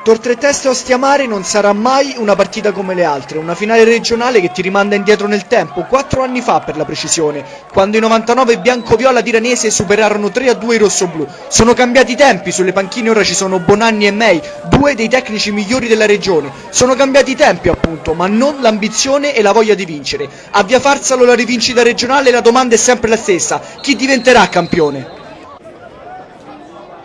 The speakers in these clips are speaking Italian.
Tor Tre Teste Ostia Mare non sarà mai una partita come le altre, una finale regionale che ti rimanda indietro nel tempo, 4 anni fa per la precisione, quando i 99 bianco-viola di Ranese superarono 3-2 i rossoblù. Sono cambiati i tempi, sulle panchine ora ci sono Bonanni e May, due dei tecnici migliori della regione. Sono cambiati i tempi appunto, ma non l'ambizione e la voglia di vincere. A Via Farsalo la rivincita regionale, la domanda è sempre la stessa: chi diventerà campione?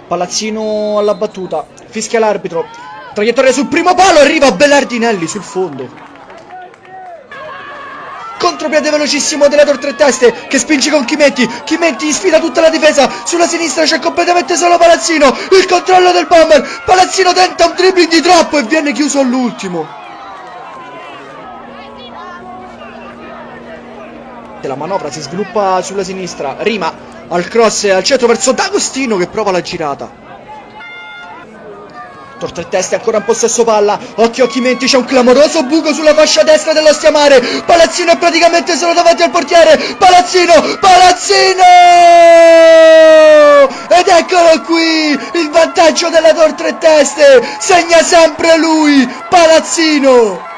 Palazzino alla battuta, fischia l'arbitro, traiettoria sul primo palo, arriva Belardinelli sul fondo. Contropiede velocissimo della Tor Tre Teste che spinge con Chimetti sfida tutta la difesa, sulla sinistra c'è completamente solo Palazzino, il controllo del bomber, Palazzino tenta un dribbling di troppo e viene chiuso all'ultimo. La manovra si sviluppa sulla sinistra, Rima al cross al centro verso D'Agostino che prova la girata. Tor Tre Teste ancora in possesso palla, occhio a Chimenti, c'è un clamoroso buco sulla fascia destra dell'Ostia Mare, Palazzino è praticamente solo davanti al portiere, Palazzino! Ed eccolo qui, il vantaggio della Tor Tre Teste, segna sempre lui, Palazzino!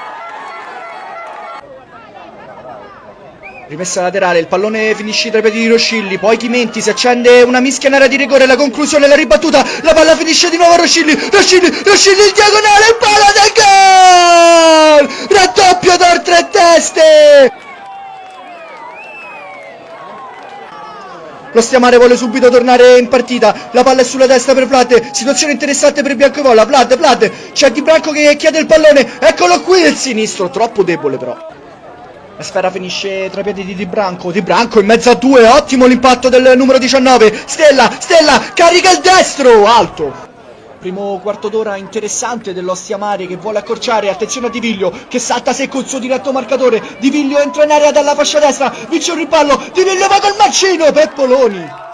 Rimessa laterale, il pallone finisce tra i piedi di Roscilli, poi Chimenti, si accende una mischia in area di rigore, la conclusione, la ribattuta, la palla finisce di nuovo a Roscilli, il diagonale, il palo del gol! Raddoppio Tor Tre Teste! L'Ostia Mare vuole subito tornare in partita, la palla è sulla destra per Vlad, situazione interessante per Biancovola, Vlad, c'è Di Branco che chiede il pallone, eccolo qui il sinistro, troppo debole però. La sfera finisce tra i piedi di Di Branco in mezzo a due, ottimo l'impatto del numero 19, Stella, carica il destro, alto. Primo quarto d'ora interessante dell'Ostia Mare che vuole accorciare, attenzione a Di Viglio che salta secco il suo diretto marcatore, Di Viglio entra in area dalla fascia destra, vince un ripallo, Di Viglio va col mancino, Peppoloni.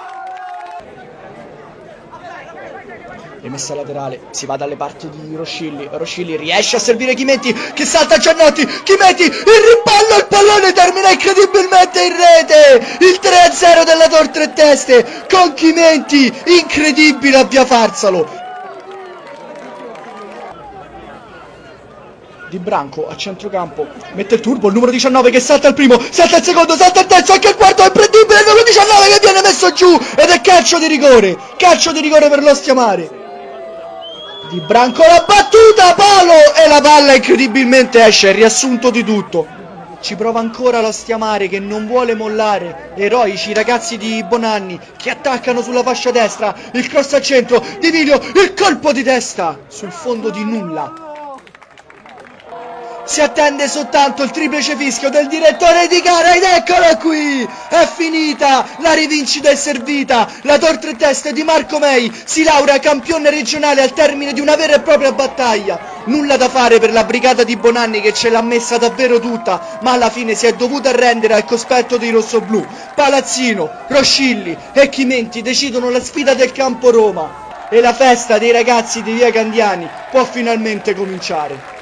Rimessa laterale, si va dalle parti di Roscilli riesce a servire Chimenti che salta a Giannotti, Chimenti, il ripallo, il pallone termina incredibilmente in rete, il 3-0 della Tor Tre Teste con Chimenti, incredibile a Via Farsalo. Di Branco a centrocampo, mette il turbo, il numero 19 che salta il primo, salta il secondo, salta il terzo, anche il quarto, è imprendibile, il numero 19 che viene messo giù ed è calcio di rigore per l'Ostia Mare. Di Branco la battuta, palo e la palla incredibilmente esce, il riassunto di tutto. Ci prova ancora l'Ostia Mare che non vuole mollare, eroici i ragazzi di Bonanni che attaccano sulla fascia destra, il cross al centro, Di Viglio, il colpo di testa sul fondo di nulla. Si attende soltanto il triplice fischio del direttore di gara ed eccolo qui! È finita! La rivincita è servita! La Tor Tre Teste di Marco May si laurea campione regionale al termine di una vera e propria battaglia. Nulla da fare per la brigata di Bonanni che ce l'ha messa davvero tutta, ma alla fine si è dovuta arrendere al cospetto dei rossoblù. Palazzino, Roscilli e Chimenti decidono la sfida del campo Roma e la festa dei ragazzi di Via Candiani può finalmente cominciare.